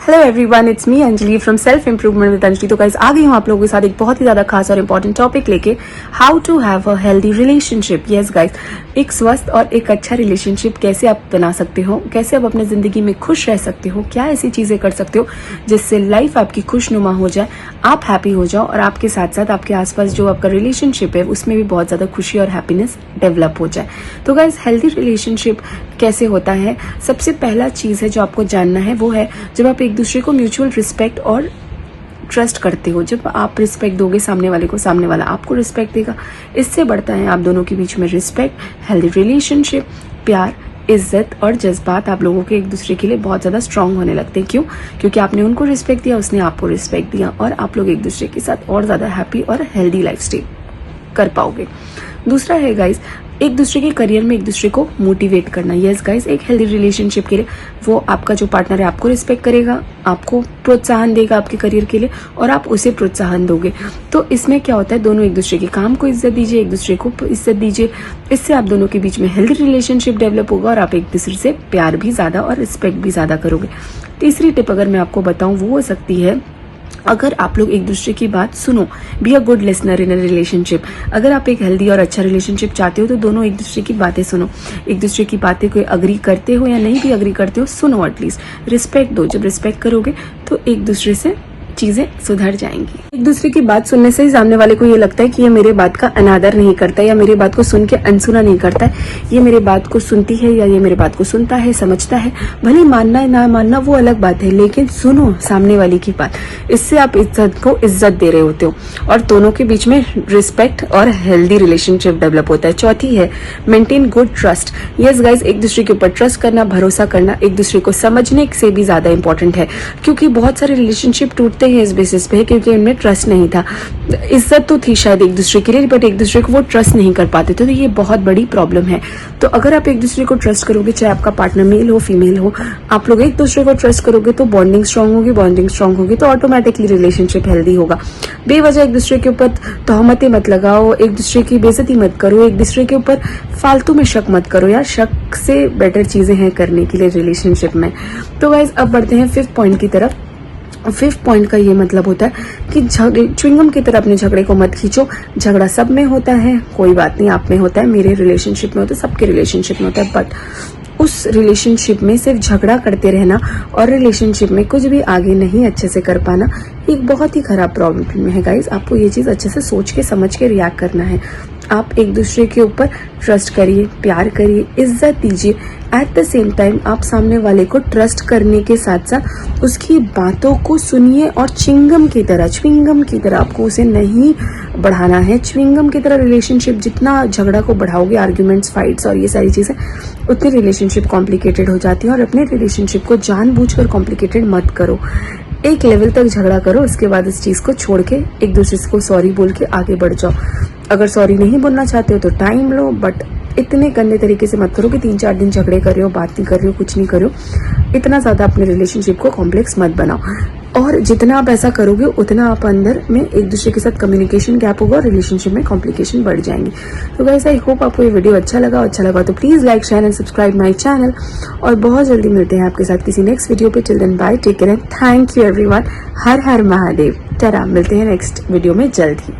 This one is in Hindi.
Hello everyone, it's me Anjali from self improvement with Anjali. तो गाइस आ गई हूँ आप लोगों के साथ एक बहुत ही ज्यादा खास और इंपॉर्टेंट टॉपिक लेके, how to have a healthy relationship. Yes guys, एक स्वस्थ और एक अच्छा रिलेशनशिप कैसे आप बना सकते हो, कैसे आप अपने जिंदगी में खुश रह सकते हो, क्या ऐसी चीजें कर सकते हो जिससे लाइफ आपकी खुशनुमा हो जाए, आप हैप्पी हो जाओ और आपके साथ साथ आपके आसपास जो आपका रिलेशनशिप है उसमें भी बहुत ज्यादा खुशी और हैप्पीनेस डेवलप हो जाए। तो गाइस हेल्दी रिलेशनशिप कैसे होता है, सबसे पहला चीज है जो आपको जानना है वो है जब आप एक दूसरे को म्यूचुअल रिस्पेक्ट और ट्रस्ट करते हो। जब आप रिस्पेक्ट दोगे सामने वाले को, सामने वाला आपको रिस्पेक्ट देगा, इससे बढ़ता है आप दोनों के बीच में रिस्पेक्ट, हेल्दी रिलेशनशिप, प्यार, इज्जत और जज्बात आप लोगों के एक दूसरे के लिए बहुत ज़्यादा स्ट्रांग होने लगते हैं। क्यों? क्योंकि आपने उनको रिस्पेक्ट दिया, उसने आपको रिस्पेक्ट दिया और आप लोग एक दूसरे के साथ और ज़्यादा हैप्पी और हेल्दी लाइफ स्टाइल कर पाओगे। दूसरा है गाइस, एक दूसरे के करियर में एक दूसरे को मोटिवेट करना। यस गाइस, एक हेल्दी रिलेशनशिप के लिए वो आपका जो पार्टनर है आपको रिस्पेक्ट करेगा, आपको प्रोत्साहन देगा आपके करियर के लिए और आप उसे प्रोत्साहन दोगे। तो इसमें क्या होता है, दोनों एक दूसरे के काम को इज्जत दीजिए, एक दूसरे को इज्जत दीजिए। इससे आप दोनों के बीच में हेल्दी रिलेशनशिप डेवलप होगा और आप एक दूसरे से प्यार भी ज्यादा और रिस्पेक्ट भी ज्यादा करोगे। तीसरी टिप अगर मैं आपको बताऊं वो हो सकती है, अगर आप लोग एक दूसरे की बात सुनो, be a good listener in a relationship. अगर आप एक हेल्दी और अच्छा रिलेशनशिप चाहते हो तो दोनों एक दूसरे की बातें सुनो, एक दूसरे की बातें कोई अग्री करते हो या नहीं भी अग्री करते हो, सुनो, एटलीस्ट रिस्पेक्ट दो। जब रिस्पेक्ट करोगे तो एक दूसरे से चीजें सुधर जाएंगी। एक दूसरे की बात सुनने से ही सामने वाले को ये लगता है कि ये मेरे बात का अनादर नहीं करता या मेरी बात को सुन के अनसुना नहीं करता है, ये मेरे बात को सुनती है या ये मेरे बात को सुनता है, समझता है। भले मानना है ना मानना वो अलग बात है, लेकिन सुनो सामने वाले की बात। इससे आप इज्जत को इज्जत दे रहे होते हो और दोनों के बीच में रिस्पेक्ट और हेल्दी रिलेशनशिप डेवलप होता है। चौथी है maintain good trust. Yes guys, एक दूसरे के ऊपर ट्रस्ट करना, भरोसा करना, एक दूसरे को समझने से भी ज्यादा इंपॉर्टेंट है, क्योंकि बहुत सारे रिलेशनशिप टूटते हैं इस बेसिस पे क्योंकि उनमें ट्रस्ट नहीं था। इज्जत तो थी शायद एक दूसरे के लिए, बट एक दूसरे को वो ट्रस्ट नहीं कर पाते थे। तो ये बहुत बड़ी प्रॉब्लम है। तो अगर आप एक दूसरे को ट्रस्ट करोगे, चाहे आपका पार्टनर मेल हो फीमेल हो, आप लोग एक दूसरे को ट्रस्ट करोगे तो बॉन्डिंग स्ट्रांग होगी, बॉन्डिंग स्ट्रांग होगी तो ऑटोमेटिकली रिलेशनशिप हेल्दी होगा। बेवजह एक दूसरे के ऊपर तोहमतें मत लगाओ, एक दूसरे की बेइज्जती मत करो, एक दूसरे के ऊपर फालतू में शक मत करो यार। शक से बेटर चीजें हैं करने के लिए रिलेशनशिप में। तो गाइज अब बढ़ते हैं 5th पॉइंट की तरफ। 5th पॉइंट का ये मतलब होता है कि च्युइंगम की तरह अपने झगड़े को मत खींचो। झगड़ा सब में होता है, कोई बात नहीं, आप में होता है, मेरे रिलेशनशिप में होता है, सबके रिलेशनशिप में होता है, बट उस रिलेशनशिप में सिर्फ झगड़ा करते रहना और रिलेशनशिप में कुछ भी आगे नहीं अच्छे से कर पाना एक बहुत ही खराब प्रॉब्लम है गाइज। आपको ये चीज अच्छे से सोच के समझ के रिएक्ट करना है। आप एक दूसरे के ऊपर ट्रस्ट करिए, प्यार करिए, इज्जत दीजिए। एट द सेम टाइम आप सामने वाले को ट्रस्ट करने के साथ साथ उसकी बातों को सुनिए और च्युइंगम की तरह आपको उसे नहीं बढ़ाना है। च्युइंगम की तरह रिलेशनशिप, जितना झगड़ा को बढ़ाओगे, आर्ग्यूमेंट्स, फाइट्स और ये सारी चीजें, उतनी रिलेशनशिप कॉम्प्लिकेटेड हो जाती है। और अपने रिलेशनशिप को जानबूझकर कॉम्प्लिकेटेड मत करो। एक लेवल तक झगड़ा करो, उसके बाद इस चीज को छोड़ के एक दूसरे को सॉरी बोल के आगे बढ़ जाओ। अगर सॉरी नहीं बोलना चाहते हो तो टाइम लो, बट इतने गंदे तरीके से मत करो कि 3-4 दिन झगड़े कर रहे हो, बात नहीं कर रहे हो, कुछ नहीं कर रहे हो। इतना ज्यादा अपने रिलेशनशिप को कॉम्प्लेक्स मत बनाओ। और जितना आप ऐसा करोगे उतना आप अंदर में एक दूसरे के साथ कम्युनिकेशन गैप होगा और रिलेशनशिप में कॉम्प्लिकेशन बढ़ जाएंगे। तो गाइस आई होप आपको ये वीडियो अच्छा लगा तो please like, share and subscribe my channel. और बहुत जल्दी मिलते हैं आपके साथ किसी नेक्स्ट वीडियो पे। Till then bye, take care and thank you everyone. Har Har Mahadev. टरा, मिलते हैं नेक्स्ट वीडियो में जल्द ही।